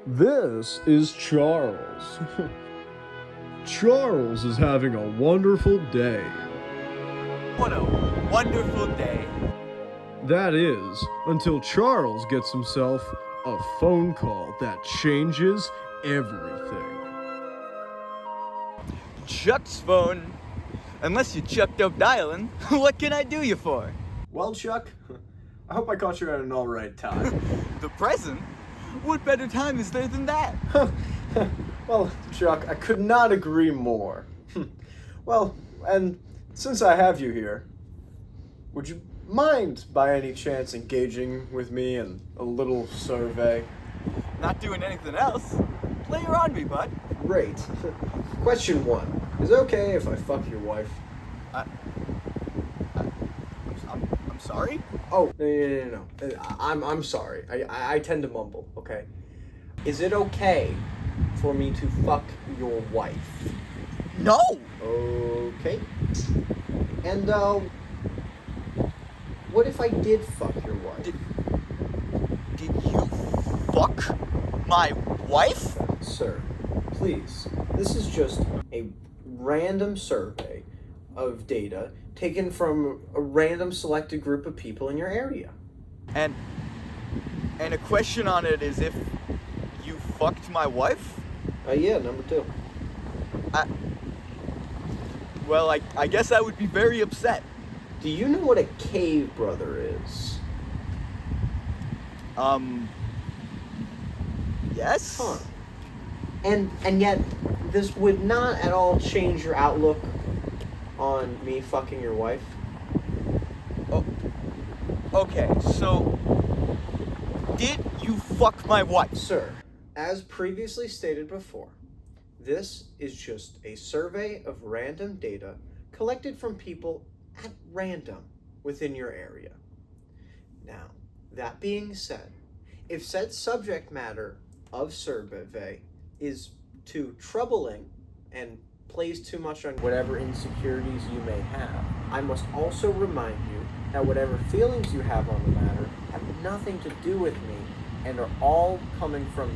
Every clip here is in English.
This is Charles. Charles is having a wonderful day. What a wonderful day. That is, until Charles gets himself a phone call that changes everything. Chuck's phone. Unless you chucked up dialing, what can I do you for? Well, Chuck, I hope I caught you at an alright time. The present? What better time is there than that? Well, Chuck, I could not agree more. Well, and since I have you here, would you mind by any chance engaging with me in a little survey? Not doing anything else. Lay her on me, bud. Great. Question 1. Is it okay if I fuck your wife? I'm sorry? Oh, no. I'm sorry. I tend to mumble, okay? Is it okay for me to fuck your wife? No! Okay. And, what if I did fuck your wife? Did you fuck my wife? Sir, please. This is just a random survey of data taken from a random selected group of people in your area. And a question on it is if you fucked my wife? Yeah, number 2. Well, I guess I would be very upset. Do you know what a cave brother is? Yes? Huh. And yet, this would not at all change your outlook on me fucking your wife? Oh, okay, so did you fuck my wife? Sir, as previously stated before, this is just a survey of random data collected from people at random within your area. Now, that being said, if said subject matter of survey is too troubling and plays too much on whatever insecurities you may have, I must also remind you that whatever feelings you have on the matter have nothing to do with me and are all coming from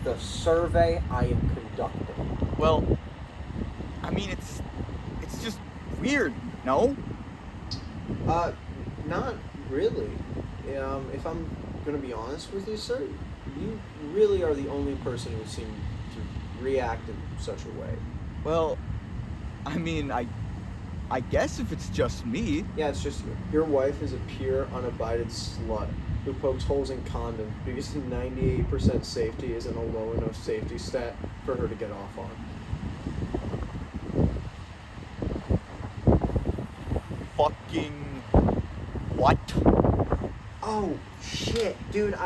the survey I am conducting. Well, I mean, it's just weird, no? Not really. If I'm gonna be honest with you, sir, you really are the only person who seemed to react in such a way. Well, I mean, I guess if it's just me. Yeah, it's just you. Your wife is a pure, unabided slut who pokes holes in condoms because 98% safety isn't a low enough safety stat for her to get off on. Fucking what? Oh, shit, dude,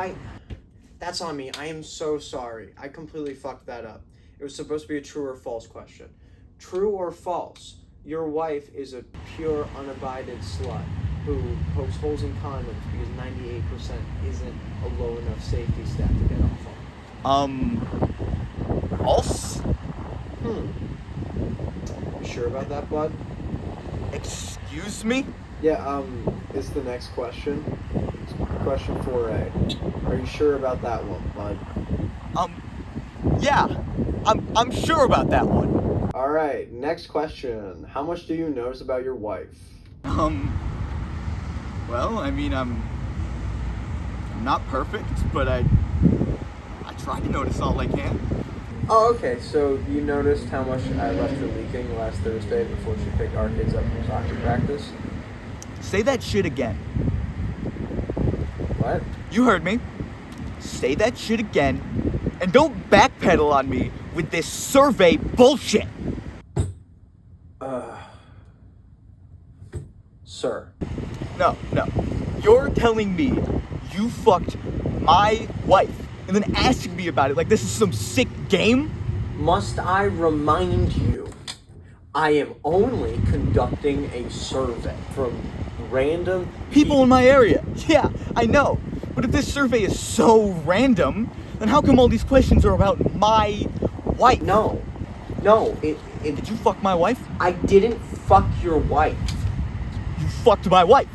that's on me. I am so sorry. I completely fucked that up. It was supposed to be a true or false question. True or false? Your wife is a pure, unabided slut who pokes holes in condoms because 98% isn't a low enough safety stat to get off on. False? You sure about that, bud? Excuse me? Yeah, it's the next question. It's question 4A. Are you sure about that one, bud? Yeah, I'm sure about that one. Alright, next question. How much do you notice about your wife? Well, I mean, I'm not perfect, but I try to notice all I can. Oh, okay, so you noticed how much I left her leaking last Thursday before she picked our kids up from soccer practice? Say that shit again. What? You heard me. Say that shit again, and don't backpedal on me with this survey bullshit. Sir. No. You're telling me you fucked my wife and then asking me about it like this is some sick game? Must I remind you, I am only conducting a survey from random People in my area. Yeah, I know. But if this survey is so random, then how come all these questions are about my wife? No, Did you fuck my wife? I didn't fuck your wife. You fucked my wife.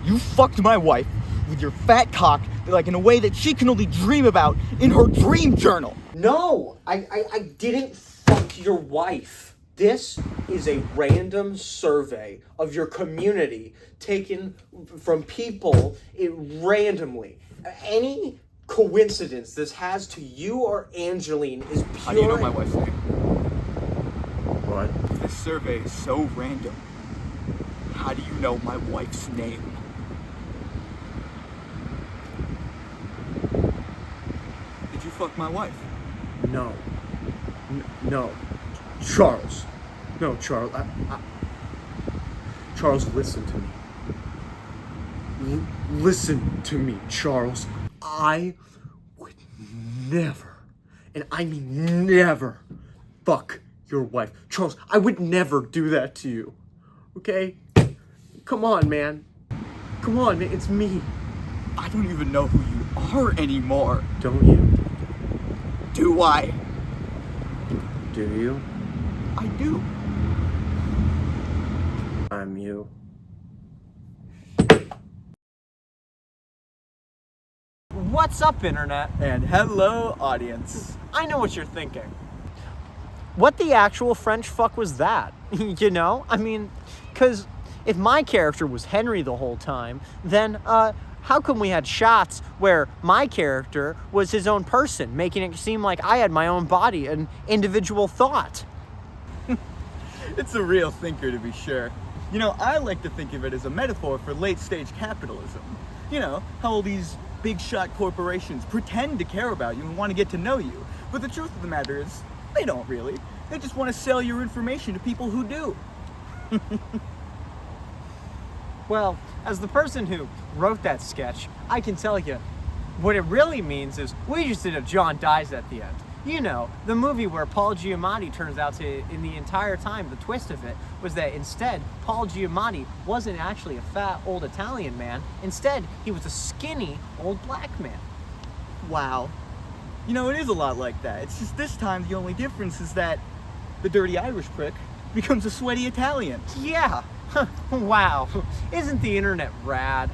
You fucked my wife with your fat cock like in a way that she can only dream about in her dream journal. No, I didn't fuck your wife. This is a random survey of your community taken from people randomly. Any coincidence this has to you or Angeline is pure. How do you know my wife's name? What? This survey is so random. How do you know my wife's name? Did you fuck my wife? No. No. Charles. No, Charles. Charles, listen to me. Listen to me, Charles. I would never, and I mean never, fuck your wife. Charles, I would never do that to you. Okay? Come on, man. Come on, man. It's me. I don't even know who you are anymore. Don't you? Do I? Do you? I do. I'm you. What's up, Internet? And hello, audience. I know what you're thinking. What the actual French fuck was that? You know? I mean, because if my character was Henry the whole time, then, how come we had shots where my character was his own person, making it seem like I had my own body and individual thought? It's a real thinker, to be sure. You know, I like to think of it as a metaphor for late-stage capitalism. You know, how all these big shot corporations pretend to care about you and want to get to know you. But the truth of the matter is, they don't really. They just want to sell your information to people who do. Well, as the person who wrote that sketch, I can tell you, what it really means is we just did a John dies at the end. You know, the movie where Paul Giamatti turns out to, in the entire time, the twist of it was that instead, Paul Giamatti wasn't actually a fat old Italian man. Instead, he was a skinny old black man. Wow. You know, it is a lot like that. It's just this time the only difference is that the dirty Irish prick becomes a sweaty Italian. Yeah. Wow. Isn't the internet rad?